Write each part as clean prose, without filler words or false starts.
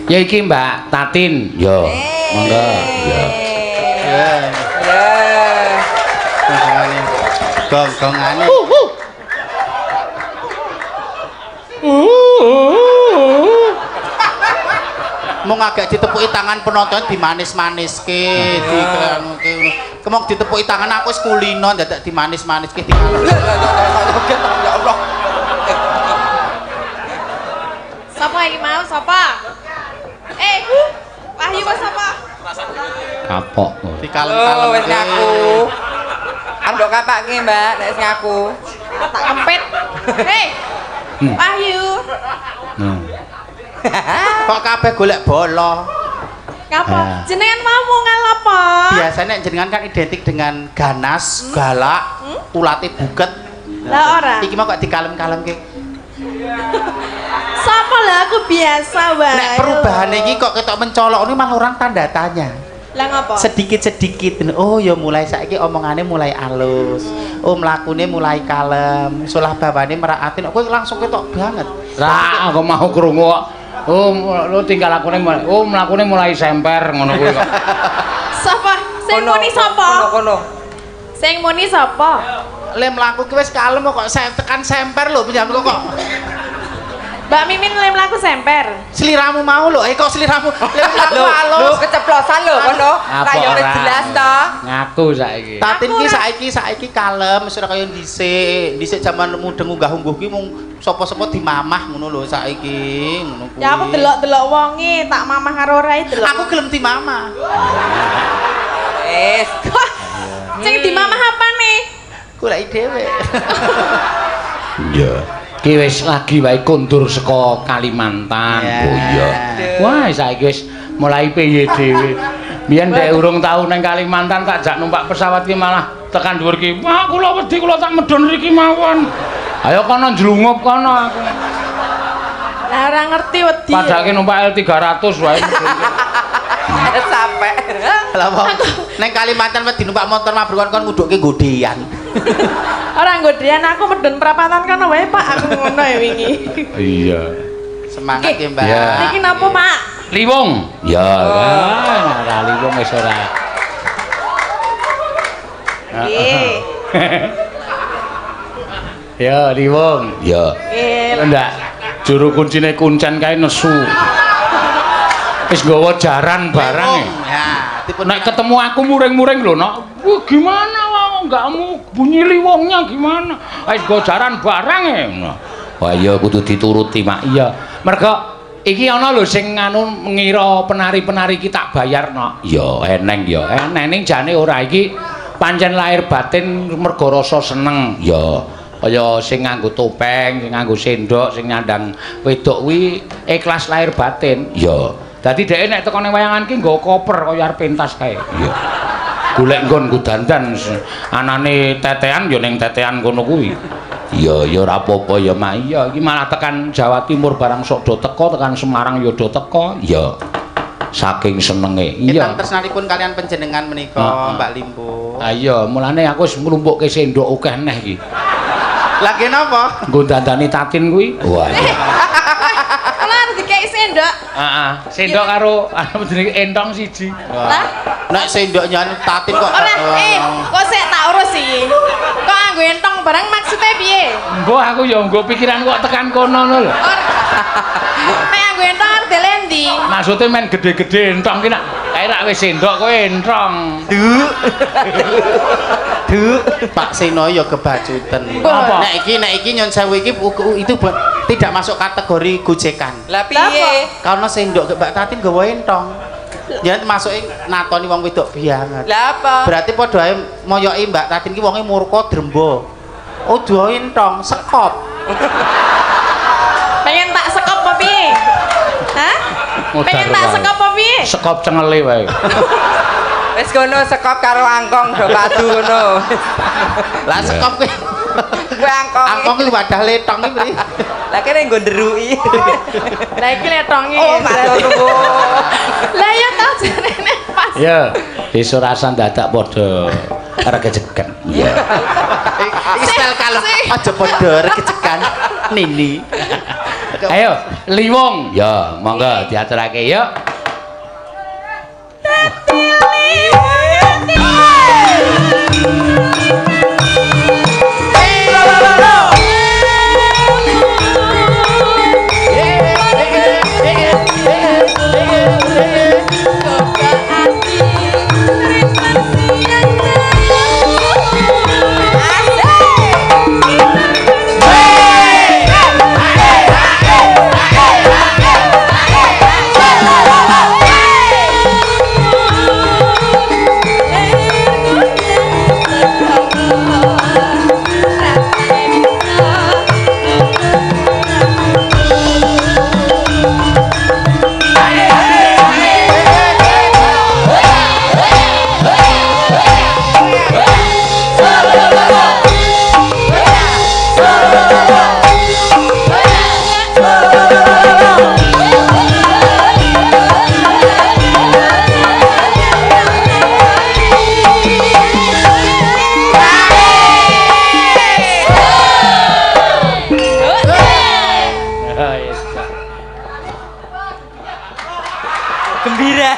Ya iki Mbak Tatin. Yo. Monggo. Ya. Gongane. Gong-gongane. Mung agak ditepuki tangan penonton dimanis-maniske, dikangke ngono. Kemong ditepuki tangan aku wis kulino dadak dimanis-maniske dikangke. Ya Allah. Sapa iki mau? Sapa? Wahyu kok sapa? Kapok. Dikalem-kalem wis ngaku. Andok kapake, Mbak, nek wis ngaku. Tak kempit. Wahyu. Kok kabeh golek bola? Ngapa? Jenengan mau ngal apa? Biasanya jenengan kan identik dengan ganas, galak, ulate buket. Lah ora. Iki mau kok dikalem-kalemke. Sapa lah aku biasa wae. Nek perubahan iki kok ketok mencolok ini malah orang tanda tanya. Lah ngapa? Sedikit-sedikit. Oh ya mulai saiki omongane mulai alus. Oh mlakune mulai kalem. Solah bawane meraatin kowe langsung ketok banget. Ra aku mau krungu kok. Oh lu tinggal lakune mlakune mulai semper ngono kuwi kok. Sapa? Sing muni sapa? Kono. Sing muni sapa? Le mlaku ki wis kalem kok tekan semper lho pinjam kok. Mbak Mimin le mlaku semper. Sliramu mau lho, kok sliramu le mlaku Lho, alus. keceplosan lho kono. Lah ya wis jelas to. Ngaku saiki. Tatin ki saiki kalem wis ora kaya dhisik. Dhisik jaman mudeng unggah-ungguh ki mung sapa-sapa dimamah ngono lho saiki ngono kuwi. Ya aku delok-delok wonge tak mamah karo ora delok. Aku gelem dimamah. Wis. Sing dimamah apane? Goleki dhewe. Iya. Ki wis lagi wae kondur saka Kalimantan. Yeah. Oh iya. Wah, saiki wis mulai piye dhewe. Biyen nek urung tau ning Kalimantan tak jak numpak pesawat ki malah tekan dhuwur ki. Wah, kula wedi kula tak medhon mriki mawon. Ayo kono njlungup kono aku. Lah ora ngerti wedi. Padahal numpak L300 wae. Sampai. Lah wong ning Kalimantan wedi numpak motor mabruk kon ngudukke godean. Ora nggodean aku medhon perapatan kono wae Pak aku ngono ya wingi. Iya. Semangat ya, Mbak. Ya. Iki napa Pak? Liwung. Ya, ora liwung wis ora. Nggih. Ya, liwung. Ya. Nggih. Ndak. Juru kuncine kuncen kae nesu. Wis nggawa jaran barang e. Ya, tipe Nek ketemu aku muring-muring lho, Nok. Wah, gimana wae enggak mau bunyi liwungnya gimana? Wis nggawa jaran barang e. Wah, iya kudu dituruti, Mak. Iya. Mergo iki ana lho sing anu ngira penari-penari iki tak bayar, Nok. Ya, eneng ya. Eneng jane ora iki pancen lahir batin mergo rasa seneng. Ya. Kaya sing nganggo topeng, sing nganggo sendok, sing nyandang wedok kuwi ikhlas lahir batin. Ya. Dadi dhek nek teko ning wayangan ki nggawa koper kaya arep pentas kae. Iya. Golek nggon nggo dandan anane tetean ya ning tetean kono kuwi. Iya, ya ora apa-apa ya, Mak. Iya, iki malah tekan Jawa Timur barang sok do teko, tekan Semarang ya do teko. Iya. Saking senenge. Iya. Ingkang tresnanipun kalian panjenengan menika, Mbak Limpo. Ah iya, mulane aku wis nglumpukke sendok akeh neh iki. Lagi napa? Nggo dandani Tatin kuwi. Wah. Kalau harus dikei sendok. Heeh, sendok karo anu jenenge entong siji. Lah, Nek sendoknya Tatin kok. ora kok sik tak urus iki. Kok anggo entong barang maksudnya piye? Mbok aku ya nggo pikiran kok tekan kono lho. Nek anggo entong arep delendi. Maksudnya main gede-gede entong ki nak kae rak wis sendok kowe entong. Pak Seno ya kebajutan. Apa? Nek iki nyon sewu iki itu tidak masuk kategori gojekan. Lah piye? Karena sendok Mbak Tatin gawa entong. Ya masuke natoni wong wedok banget. Lah apa? Berarti padha ae moyoki Mbak Tatin ki wonge murka drembo. Oh duwe entong, sekop. Pengen tak sekop apa piye? Hah? Pengen tak sekop apa piye? Sekop cengele wae. Wis kono sekop karo angkong do padu ngono. Lah sekop ki Kuwi angkong. angkong ki wadah letong ki mriki. Lah kene nggo nderuki. Lah iki letonge. Oh, matur nuwun. Lah ya tau jarene pas. Ya, desa rasan dadak padha regejeken. Iya. Iki stel kalem aja padha regecekan Nini. Ayo, Liwong. Ya, monggo diaturake yuk. Gembira.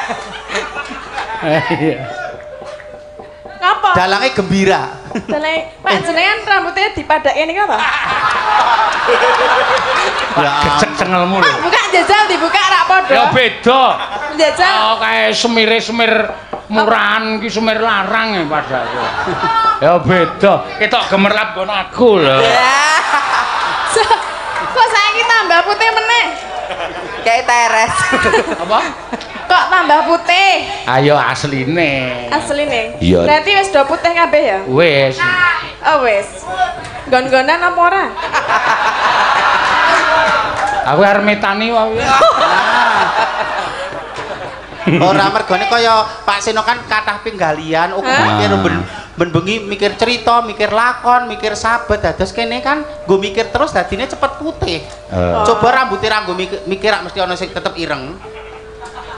Ngapa? Dalange gembira. Dalange Pak jenengan rambutnya dipadake niki apa? Ya gecek cengelmu lho. Buka jajal dibuka rak padha. Ya beda. Jajal. Oh kae semir murahan iki semir larang ya padahal. Ya beda. Ketok gemerlap nggon aku lho. Kok saiki tambah putih meneh? Kayak teres. Apa? Kok tambah putih? Ayo asline. Asline. Iya. Berarti wis do putih kabeh ya? Wis. Oh wis. Gon-gonan apa ora? Aku arep metani wae. Ora mergone kaya Pak Seno kan kathah pinggalian, mikir ben bengi mikir cerita, mikir lakon, mikir sahabat. Dados kene kan nggo mikir terus dadine cepet putih. Coba rambutnya ra nggo mikir rak mesti ana sing tetep ireng.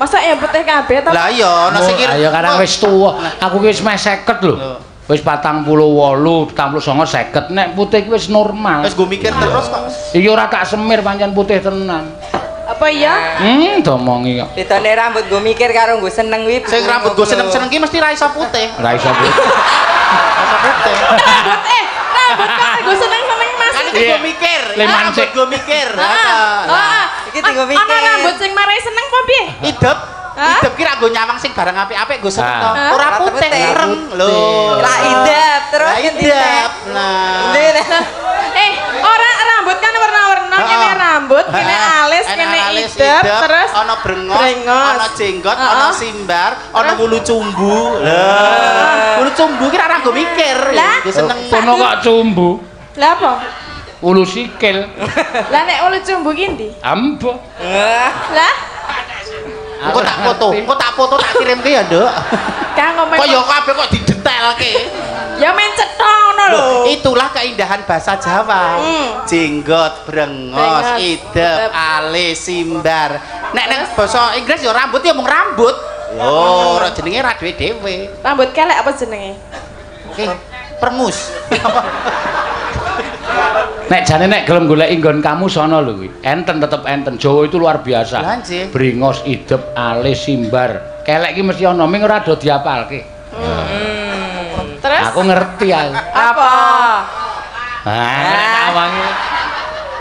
Masa ya putih kabeh to? Lah iya ana sing Ayo karang wis tuwa. Aku ki wis meh 50 lho. Wis 48, 49, 50. Nek putih ki wis normal. Wis nggo mikir terus kok. Iki ora tak semir pancen putih tenan. Apa iya? Domongi kok. Ditone rambut gue mikir karo gue seneng wi. Sing rambut gue seneng-seneng ki mesti ra iso putih. Ora iso putih. Iso putih. Rambut rambut kok gue seneng-seneng Mas. Kan iki gue mikir. Rambut gue mikir. Iki tinggo mikir. Ana rambut sing marai seneng apa piye? Idep. Idep ki ra nggo nyawang sing barang apik-apik gue seneng to. Ora putih, ireng lho. Lah idep terus idep. Nah. Ora rambut kan warna-warna, kene rambut, kene alis, kene idep, terus ana brengos, ana jenggot, ana simbar, ana wulu cumbu. Lah, wulu cumbu ki ra nggo mikir. Gue seneng. Sono kok cumbu. Lah apa? Ulu sikil. Lah nek ulu cumbu ki ndi? Ambo. Lah Engko tak foto, tak kirimke ya, Nduk. Kang ngomong. Kok ya kabeh kok didetailke. Ya men cetha ngono lho. Itulah keindahan bahasa Jawa. Jenggot, brengos, idep, alis, simbar. Nek basa Inggris ya rambut ya mung rambut. Oh, ora jenenge ra dhewe-dhewe. Rambut kelek apa jenenge? Oke, permus. Nek jane nek gelem goleki nggon kamu sono lho kuwi. Enten tetep enten. Jawa itu luar biasa. Bringos, idep, alis, simbar. Kelek ki mesti ana, ming ora do diapalke. Terus? Aku ngerti aku. Apa?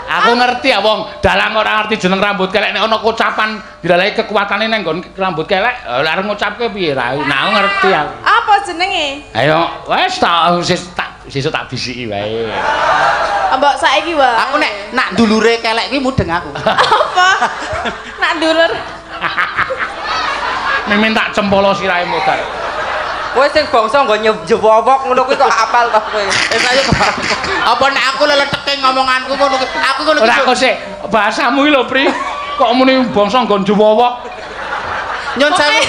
Aku ngerti ya wong dalang ora ngerti jeneng rambut kelek nek ana kocapan dilalahi kekuatane nang nggon rambut kelek lha arep ngucapke piye ra. Nah aku ngerti aku. Apa jenenge? Ayo wis sesuk tak bisiki wae. Mbok saiki wae. Aku nek nak ndulure kelek kuwi mudeng aku. Apa? Nak ndulur. Mimin tak cempolo sirahe modal. Kowe sing bangsa nggo njewowok ngono kuwi kok apal to kowe. Apa nek aku leleteke ngomonganku ngono kuwi. Aku ngono kuwi. Ora kok sik bahasamu iki lho, Pri. Kok muni bangsa nggo njewowok. Nyon sewu.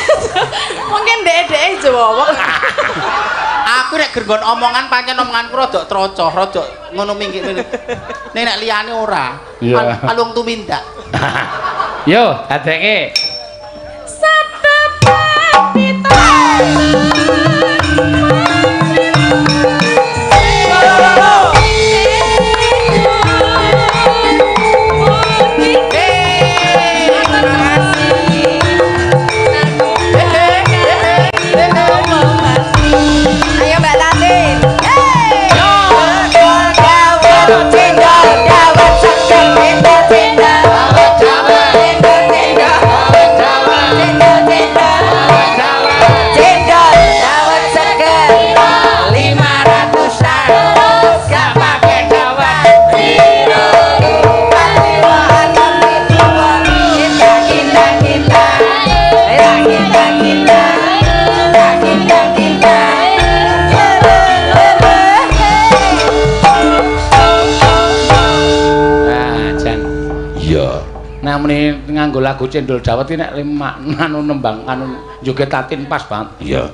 Mungkin dhek-dhek njewowok. Aku nek gergon omongan pancen omonganku rada trocoh, rada ngono minggir ngene. Nek nek liyane ora. Alung tumindak. Yo, adeke. Satepan pita. Oh, meni nganggo lagu Cendol Jawa iki nek anu nembang anu joget tatin pas banget. Iya.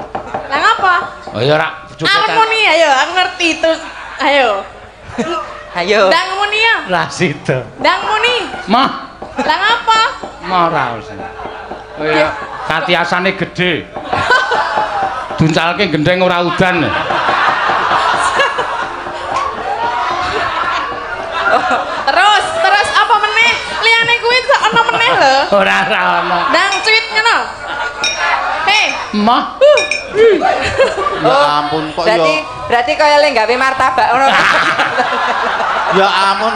Lah ngapa? Oh ya ora joget. Muni ayo, aku ngerti terus. Ayo. Ayo. Ndang muni ya. Lah situ. Ndang muni. Mah. Lah ngapa? Ora usah. Oh ya katiasane gedhe. Duncalke gendeng ora udan. Terus apa meneh? Liyane kuwi ana meneh lho. Ora ono. Ndang cuit ngono. Hei, Mah. Ya ampun kok yo. Berarti kaya le gawe martabak ngono. Ya ampun.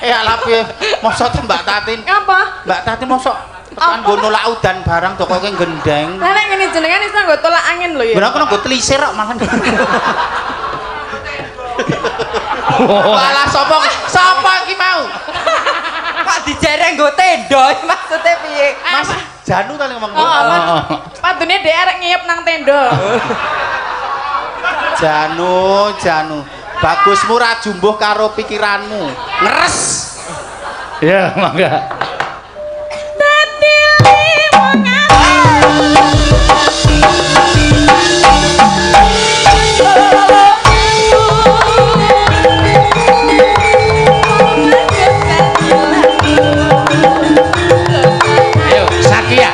Ala piye mosok Mbak Tatin. apa? Mbak Tatin mosok tekan nggo nolak udan barang dokoke gendeng. Lah nek ngene jenengan iso nggo tolak angin lho ya. Bener aku nggo telisir kok malah. Walah sapa iki mau? Kok dijereng nggo tenda maksude piye? Mas Janu ta ngomong. Padune dhek arek ngiyep nang tenda. Janu. Bagusmu ra jumbuh karo pikiranmu. Ngeres. Ya, mangga. Dadi liwang Ayo, Sakia.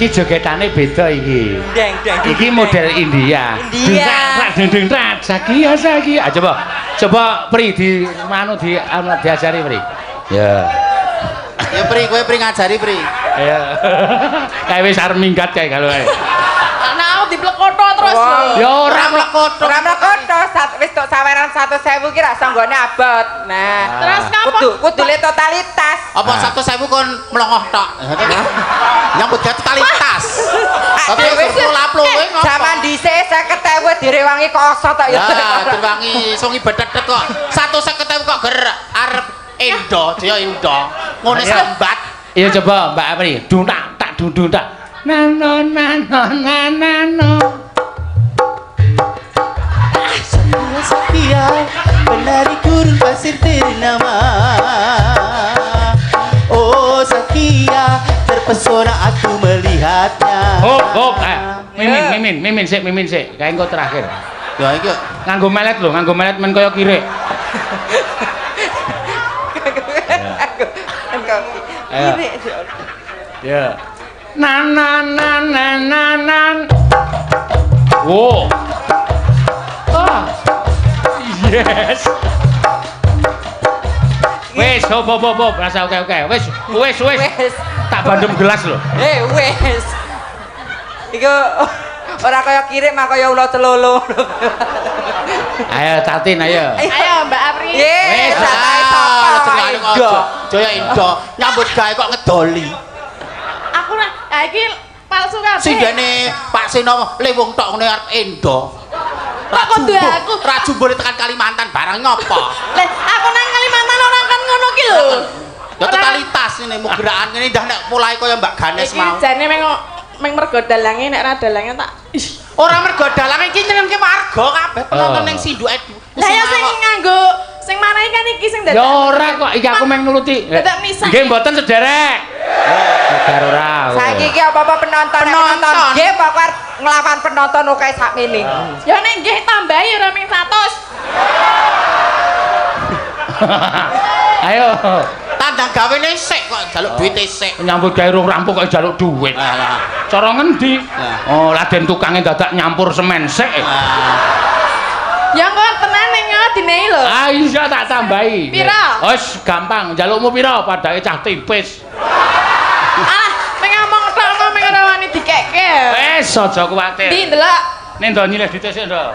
Iki jogetane beda iki. Deng. Iki model India. Dendeng rat, Sakia. Coba Pri di manu diajari Pri. Ya. Ya Pri, kowe Pri ngajari Pri. Ya. Kae wis arep minggat kae kalau ae. Ana diplekoto terus lho. Ya ora mlekoto. Wis tok saweran 100.000 ki ra sanggone abot. Nah, Terus ngapa? Kudu le totalitas. Apa 100.000 kon mlongoh tok. Nyambut gawe totalitas. Tapi wis plola-plowe ngopo? Zaman dhisik 50.000 direwangi koso tok ya. Ya, direwangi sung ibadah kok. 150.000 kok ger arep endo, daya endo. Ngene sambat. Iya coba Mbak Apri, duntak tak duduntak. Nano. Sakia, penari gurun pasir ternama. Oh Sakia, terpesona aku melihatnya. Hop, mimin sik. Kae engko terakhir. Ya iki Nganggo melet men kaya kirek. Ayo. Ya. Nan. Wow. Yes. Wes, hop, rasa oke. Wes. Tak bandem gelas lho. Wes. Iku ora kaya kirik mah kaya ula celolo. Ayo Tatin ayo. Ayo Mbak Apri. Wes, Jaya Indo nyambut gawe kok ngedoli. Aku iki palsu kabeh. Singgene Pak Seno lewung tok ngene arep endo. Kok kudu aku? Ra jumbone tekan Kalimantan barang ngopo? Lah, aku nang Kalimantan orang kan ngono ki lho. Ya totalitas ngene gerakan ngene ndah nek mulai kaya Mbak Ganes mau. Iki jane meng mergo dalange nek ra dalange tak ora mergo dalange iki nyenengke warga kabeh penonton ning sinduke. Lah ya sing nganggo sing marahi kan iki sing dadak. Ya ora kok, iki aku meng nuruti. Dadak misah. Nggih mboten sederek. Negar ora. Saiki iki apa-apa penonton nggih pokok nglawan penonton oke sakmene. Ya nek nggih tambahi ora ming 100. Ayo. Tandang gawene sik kok njaluk duit sik. Nyambut gawe rung rampung kok njaluk duit. Cara ngendi? Oh, laden tukange dadak nyampur semen sik. Ya kok tenan ning dinehi lho. Ah iya tak tambahi. Pira? Wis gampang, njalukmu pira padake cah tipis. Ah, ning ngomong tok kok meng ora wani dikekke. Wis aja kuwatir. Ndi ndelok? Ning ndo nyilih ditisik ndo.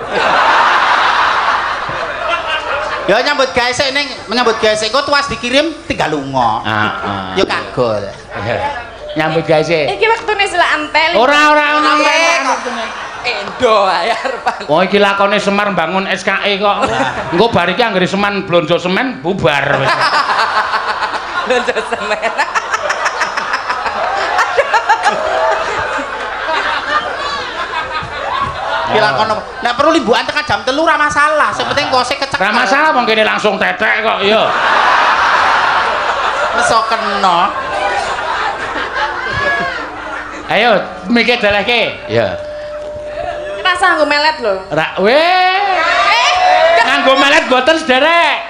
Ya nyambut gawe sik ning menyambut gawe sik kok tuas dikirim tinggal lunga. Heeh. Ya kagol. Nyambut gawe sik. Iki wektune silak antel. Ora ono Endo ae arepan. Oh iki lakone Semar bangun SKE kok. Engko bar iki anggere seman blonjo semen bubar wis. Blonjo semen. Dilakon nek perlu limbukan tekan jam 3 ora masalah, sing penting kose kecekel. Ora masalah wong kene langsung tetek kok ya. Wis kena. Ayo mikir daleke. Ya. Rasa nggo melet lho. Ra nganggo melet boten sederek.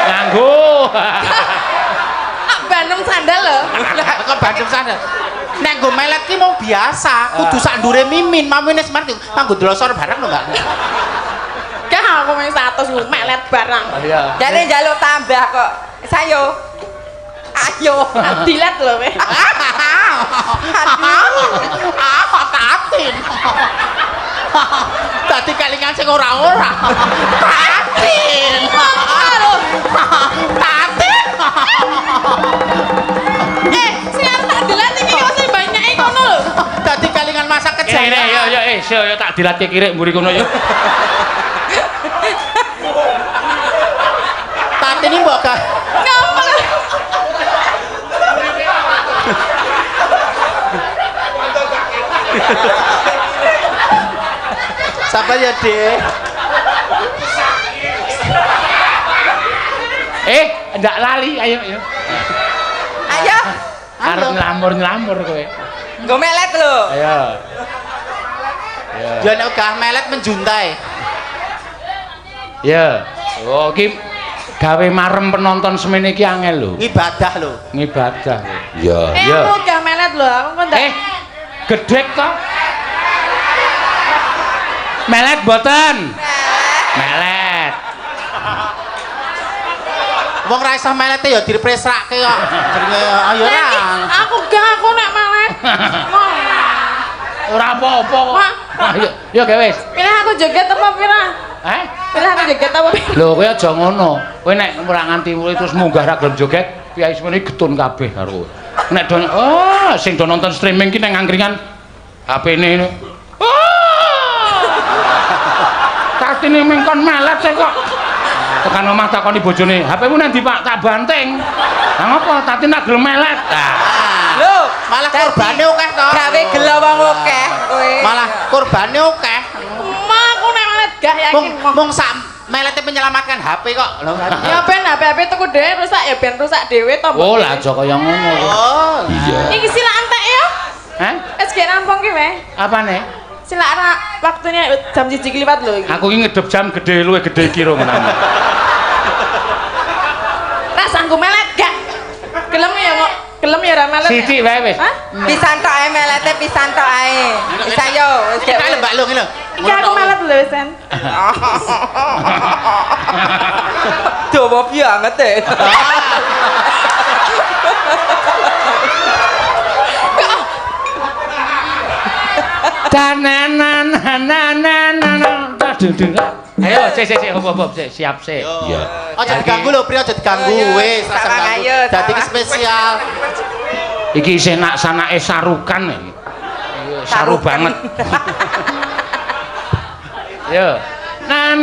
Nganggo. Bandem sandal lho. Kok bandem sandal. Nek nggo melet ki mau biasa, kudu sak ndure mimin, mamine semen nganggo dlosor bareng lho, Mbak. Kah aku mung 100 nggo melet barang. Iya. Jane njaluk tambah kok. Sayo. Ayo. Dilet lho weh. Tatin. Dadi kelingan sing ora-ora. Tatin. Tatin. Sing arep tak dilet iki kok sing banyake kono lho. Dadi kelingan masa kejayaan. Ya tak dilatih kirik mburi kono ya. Tatin iki mbok gak Ngomong. Sabar ya, Dek. Ndak lali, ayo. Ayo. Arep nylamur kowe. Nggo melet lho. Ayo. Ya nek gak melet menjuntai. Ya. Oh, iki gawe marem penonton semene iki angel lho. Ngibadah lho. Ngibadah. Ya, Aku gak melet lho, aku kok ndak. Gedhek to? Melet boten? Melet. Wong ra iso melete ya dipresrake kok. Jenenge ayo ra. Aku nek melet. Ora apa-apa kok. Yo wis. Pilih aku joget apa pira? Pilih aku joget apa pira? Lho kowe aja ngono. Kowe nek ora nganti terus munggah ra gelem joget, piyai semene getun kabeh karo kowe. Nek do sing do nonton streaming ki nang angkringan HP-ne. Tatine mengkon melet kok. Tekan omah takoni bojone, "HP-mu nang ndi, Pak?" Tak banting. Lah ngopo? Tatine nak gelem melet. Lho, Malah korbane akeh to. gawe gelo wong akeh kowe. Malah korbane akeh. Aku nek melet gak yakin. Mung sak melete menyelamatkan HP kok. Lho. Ya ben HP tuku dhewe rusak ya ben rusak dhewe to. Oh, lah aja kaya ngono. Oh, iya. Iki silak entek ya. Hah? Wis ge rampung ki weh. Apane? Silak ra waktunya jam 1 kliwat lho iki. Aku iki ngedep jam gede luwe gede kira menane. Ra sanggup melet gak? Gelem ya ra melet. Sithik wae wis. Pisan tok ae melete pisan tok ae. Bisa yo wis iki lho Mbak Lung lho. Iki aku melet lho Sen. Dawa banget e. Ayo, hop, siap sik. Iya. Aja diganggu lho, Pri, aja diganggu. Wis, rasa ganggu. Dadi iki spesial. Iki isih nak sanake sarukan iki. Saru banget. Yo. Na.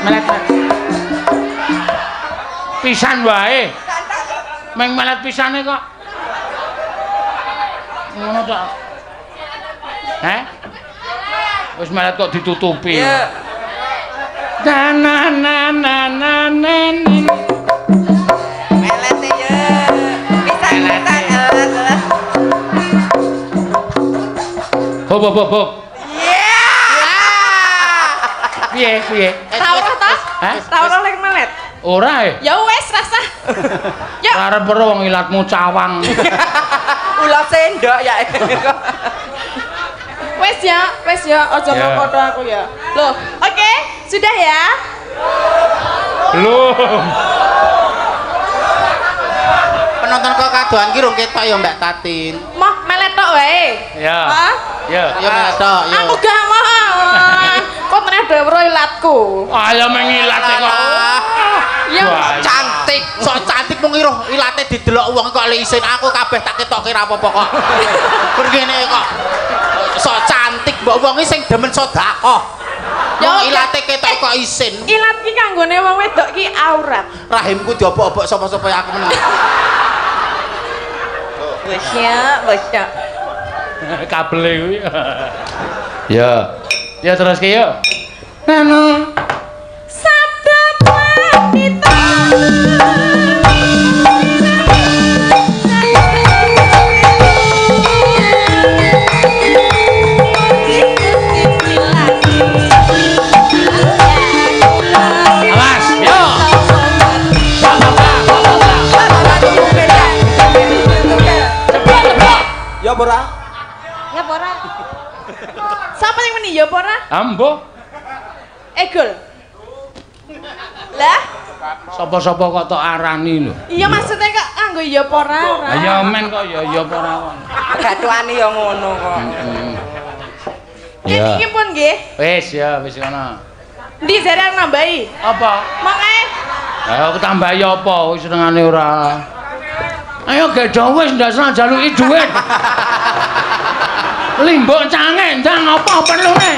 Melet. Pisan wae. Meng melet pisane kok. Ngono tok. Wis melet kok ditutupi. Ya. Na. Melete yo. Pisan. Hop. Iya. Piye? Taurah ta? Hah? Taurah lek melet. Ora Ya wis rasa. Ya. arep ora wong ilatmu cawang. Ulah sendok ya. Wes ya, aja ngono aku ya. Loh, oke, sudah ya? Belum. Penonton kok kadoan ki rung ketok ya Mbak Tatin. Mah meletok wae. Ya. Hah? Ya. Ya meletok ya. Aku gak mau. Kok meneh dhewe ilatku. Ayo mengilat kok. Ya Cantik, sok cantik mung ngira ilate didelok wong kok isin aku kabeh tak ketoke ra apa-apa kok. Bergene kok. Sok cantik mbok wong iki sing demen sedekah. Ya ilate ketok kok isin. Ilat ki kanggone wong wedok ki aurat. Rahimku diobok-obok sapa-sapa aku meneng. Basya. Kabel kuwi. Ya. Ya terus ki yo. Nano. Sabda wanita. Awas, yo. Ya ora. Ya pora. Siapa yang meni ya pora? Ambo. Egol. Lah, Sapa-sapa kok tok arani lho. iya maksudnya kok nganggo ya pora ora. Lah ya men kok ya pora. Gatuane ya ngono kok. Ya. Iki pun nggih. Wis ya, wis ngono. Ndi jare nambahi? Apa? Mangke Ayo aku tambahi apa wis senengane ora. Ayo gedho wis ndasna jaluki dhuwit. Limbok cange ndang apa perlune?